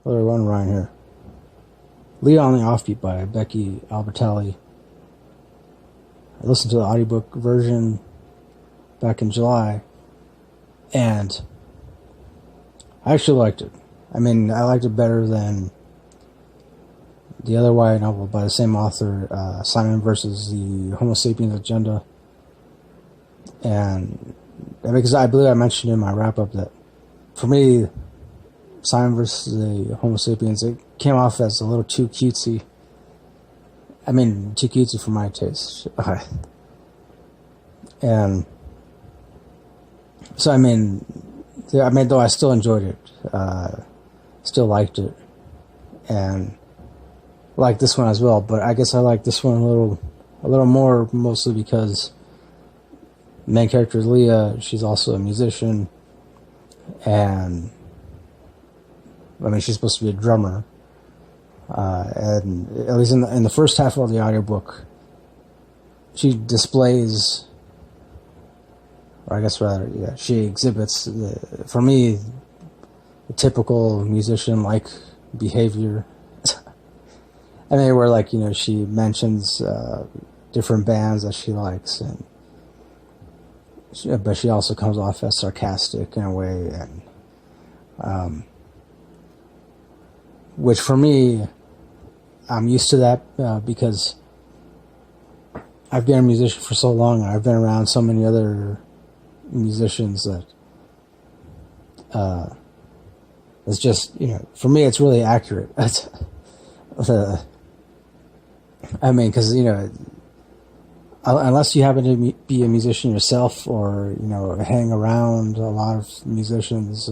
What are we running around here? Leah on the Offbeat by Becky Albertalli. I listened to the audiobook version back in July, and I actually liked it. I mean, I liked it better than the other YA novel by the same author, Simon versus the Homo sapiens Agenda. And because I believe I mentioned in my wrap-up that for me, Simon versus the Homo sapiens, it came off as a little too cutesy. I mean, too cutesy for my taste. And so, I mean, though I still enjoyed it, still liked it, and liked this one as well. But I guess I like this one a little more, mostly because the main character is Leah. She's also a musician, and I mean, she's supposed to be a drummer. And at least in the first half of the audiobook, she displays, or I guess rather, yeah, she exhibits, for me, the typical musician-like behavior. I mean, where, like, you know, she mentions different bands that she likes, but she also comes off as sarcastic in a way, and which for me, I'm used to that because I've been a musician for so long, and I've been around so many other musicians that it's just, you know, for me, it's really accurate. I mean, because, you know, unless you happen to be a musician yourself, or, you know, hang around a lot of musicians,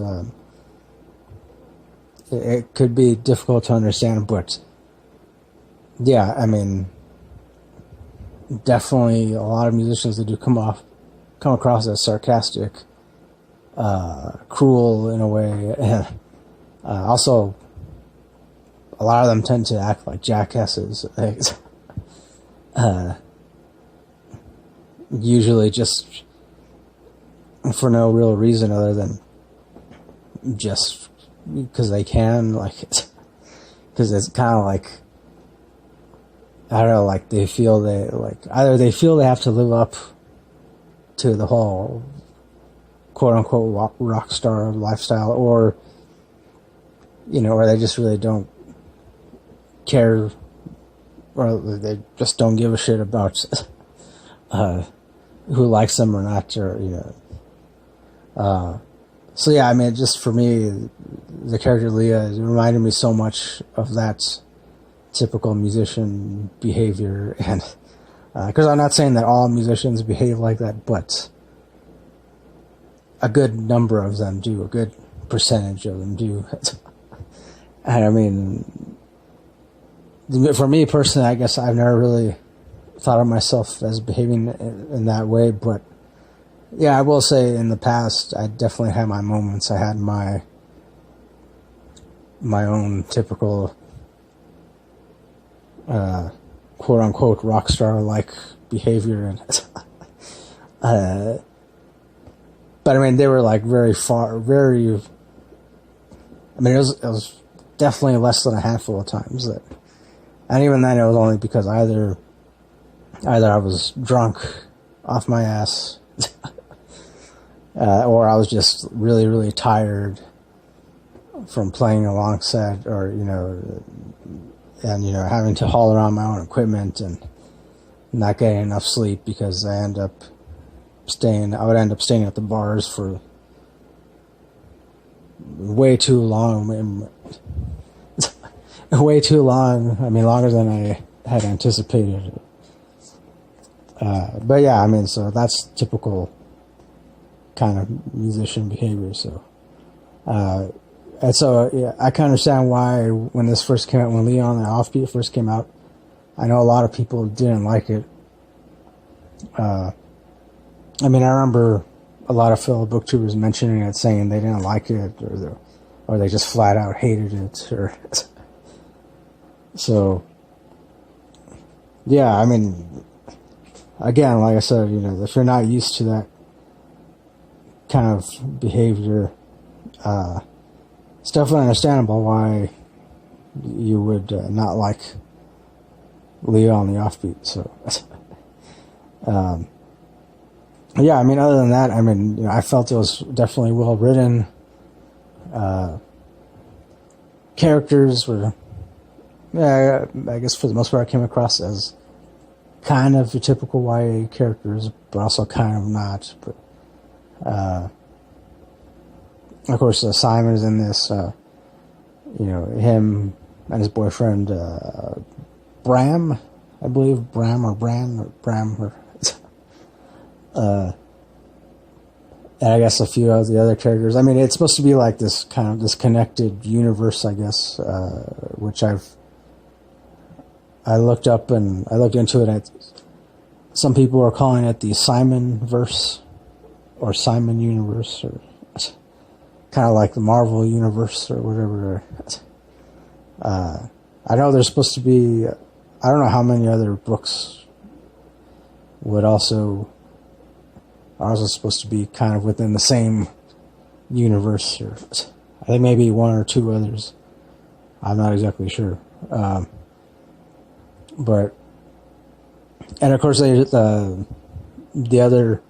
it could be difficult to understand. But yeah, I mean, definitely a lot of musicians that do come across as sarcastic, cruel in a way, and also a lot of them tend to act like jackasses. Usually just for no real reason other than just because they can, like, because it's kind of like, I don't know, like either they feel they have to live up to the whole quote unquote rock star lifestyle, or, you know, or they just really don't care, or they just don't give a shit about who likes them or not, or, you know. So yeah, I mean, just for me, the character Leah, it reminded me so much of that typical musician behavior, and because I'm not saying that all musicians behave like that, but a good number of them do, a good percentage of them do. And I mean, for me personally, I guess I've never really thought of myself as behaving in that way, but yeah, I will say in the past, I definitely had my moments. I had my own typical quote unquote rock star like behavior, and but I mean, they were like very, I mean, it was definitely less than a handful of times that, and even then it was only because either I was drunk off my ass, or I was just really, really tired from playing a long set, or, you know, and, you know, having to haul around my own equipment and not getting enough sleep, because I would end up staying at the bars for way too long. Way too long. I mean, longer than I had anticipated. But yeah, I mean, so that's typical kind of musician behavior. So, and so yeah, I can understand why when this first came out, when Leah on the Offbeat first came out, I know a lot of people didn't like it. I mean, I remember a lot of fellow booktubers mentioning it, saying they didn't like it, or they just flat out hated it, or so. Yeah, I mean, again, like I said, you know, if you're not used to that kind of behavior, it's definitely understandable why you would not like Leah on the Offbeat. So, yeah, I mean, other than that, I mean, you know, I felt it was definitely well written. Characters were, yeah, I guess for the most part, I came across as kind of your typical YA characters, but also kind of not. But of course, Simon is in this. You know, him and his boyfriend Bram, I believe, Bram, or and I guess a few of the other characters. I mean, it's supposed to be like this kind of this connected universe, I guess, which I looked up and I looked into it. Some people are calling it the Simon verse or Simon universe, or kind of like the Marvel universe or whatever. I know there's supposed to be, I don't know how many other books are also supposed to be kind of within the same universe, or I think maybe one or two others. I'm not exactly sure. But, and of course, the other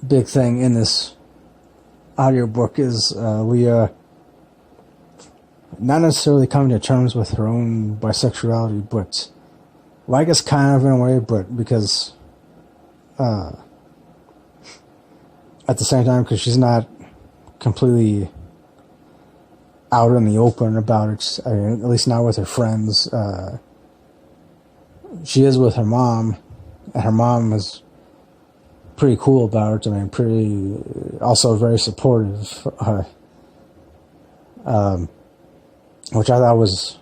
big thing in this audiobook is Leah not necessarily coming to terms with her own bisexuality, but, well, I guess kind of in a way, but because at the same time, because she's not completely out in the open about it, I mean, at least not with her friends. She is with her mom, and her mom is pretty cool about it. I mean, also very supportive, which I thought was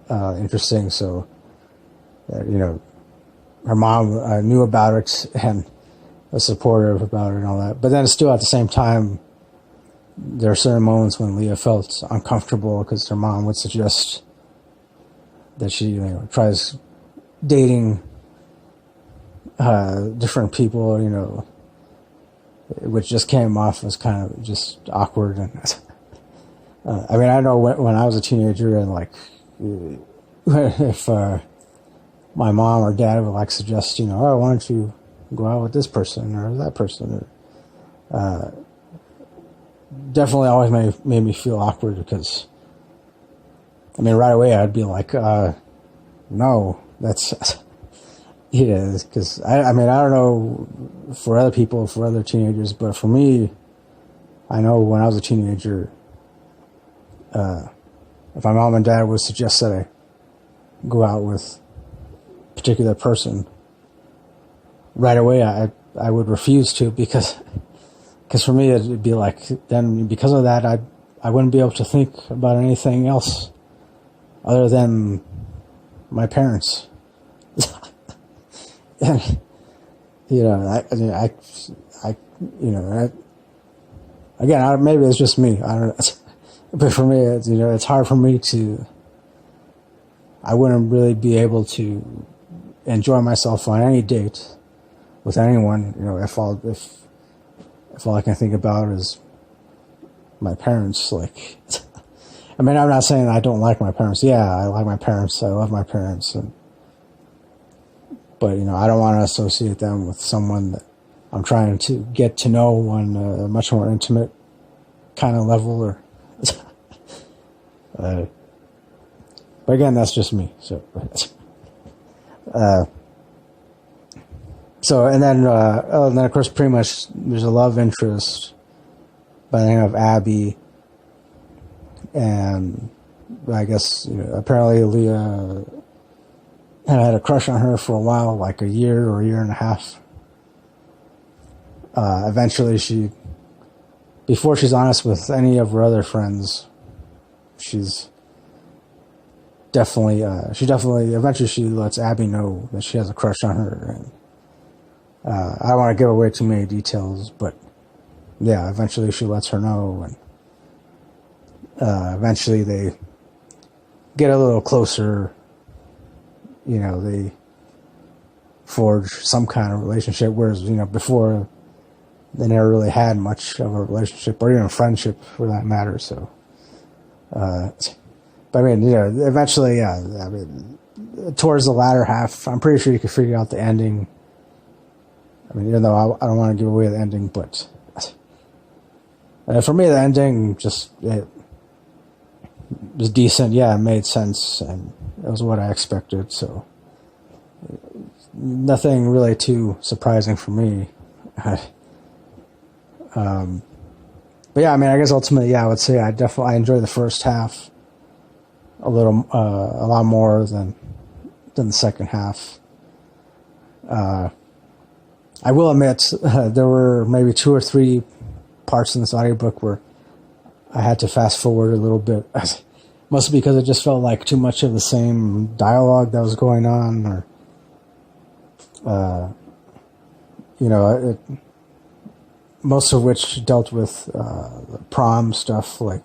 interesting. So, you know, her mom knew about it and was supportive about it and all that. But then still at the same time, there are certain moments when Leah felt uncomfortable because her mom would suggest that she, you know, tries dating different people, you know, which just came off as kind of just awkward. And I mean, I know when I was a teenager, and like if my mom or dad would like suggest, you know, oh, why don't you go out with this person or that person, or definitely always made me feel awkward, because I mean, right away I'd be like, no, that's yeah, because I mean, I don't know for other people, for other teenagers, but for me, I know when I was a teenager, if my mom and dad would suggest that I go out with a particular person, right away I would refuse to, because for me it'd be like, then because of that I wouldn't be able to think about anything else other than my parents. And, you know, again, maybe it's just me. I don't know. But for me, you know, it's hard for me I wouldn't really be able to enjoy myself on any date with anyone, you know, if all I can think about is my parents. Like, I mean, I'm not saying I don't like my parents. Yeah, I like my parents. I love my parents. But, you know, I don't want to associate them with someone that I'm trying to get to know on a much more intimate kind of level. Or, but again, that's just me. So, and then of course, pretty much there's a love interest by the name of Abby, and I guess, you know, apparently Leah had a crush on her for a while, like a year or a year and a half. Eventually before she's honest with any of her other friends, eventually she lets Abby know that she has a crush on her. And I don't want to give away too many details, but yeah, eventually she lets her know, and eventually they get a little closer. You know, they forge some kind of relationship, whereas, you know, before they never really had much of a relationship or even a friendship for that matter. So, But I mean, eventually, yeah. I mean, towards the latter half, I'm pretty sure you could figure out the ending. I mean, even though I don't want to give away the ending, but for me, the ending it was decent. Yeah, it made sense, and it was what I expected. So nothing really too surprising for me. But yeah, I mean, I guess ultimately, yeah, I would say I enjoy the first half a lot more than the second half. I will admit there were maybe 2 or 3 parts in this audiobook where I had to fast forward a little bit, mostly because it just felt like too much of the same dialogue that was going on, or most of which dealt with prom stuff, like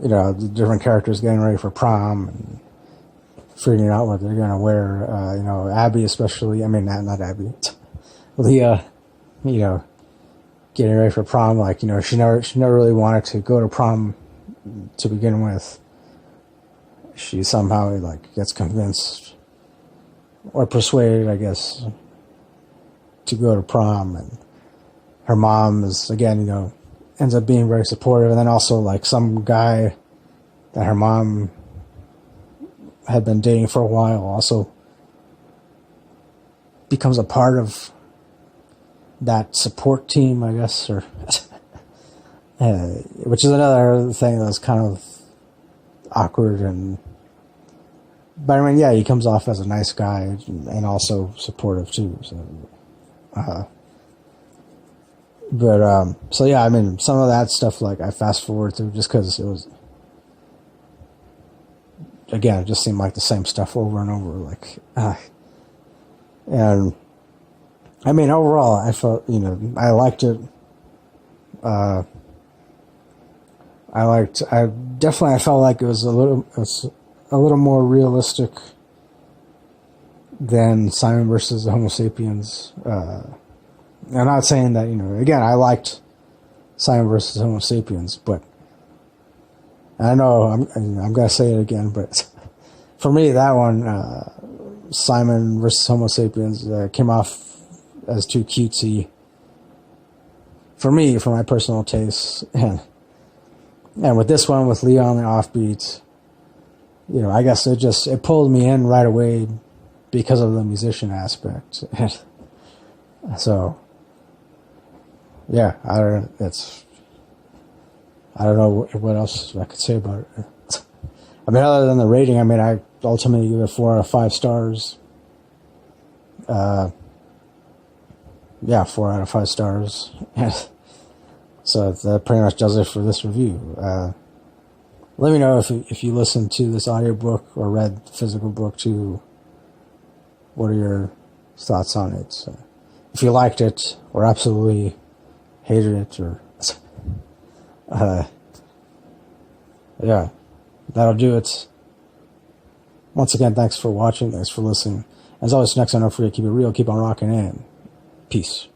the different characters getting ready for prom and figuring out what they're going to wear. Abby especially, I mean, not Abby, Leah, getting ready for prom, like, she never really wanted to go to prom to begin with. She somehow, like, gets convinced or persuaded, I guess, to go to prom, and her mom is, again, ends up being very supportive, and then also, like, some guy that her mom had been dating for a while also becomes a part of that support team, I guess, or which is another thing that's kind of awkward. But I mean, yeah, he comes off as a nice guy and also supportive too. So, so yeah, I mean, some of that stuff, like, I fast forward through just because it was, again, it just seemed like the same stuff over and over, like, and I mean, overall, I felt, I liked it. I felt like it was a little more realistic than Simon versus the Homo sapiens. I'm not saying that, again, I liked Simon versus Homo sapiens, but I know I'm going to say it again, but for me, that one, Simon versus Homo sapiens, came off as too cutesy for me, for my personal taste. And with this one, with Leah on the Offbeat, I guess it pulled me in right away because of the musician aspect. So, yeah, I don't know what else I could say about it. I mean, other than the rating, I mean, I ultimately give it 4 out of 5 stars. Yeah, 4 out of 5 stars. So that pretty much does it for this review. Let me know if you listened to this audiobook or read the physical book too. What are your thoughts on it? So, if you liked it or absolutely hated it, or yeah, that'll do it. Once again, thanks for watching. Thanks for listening. As always, next time, don't forget to keep it real, keep on rocking, and peace.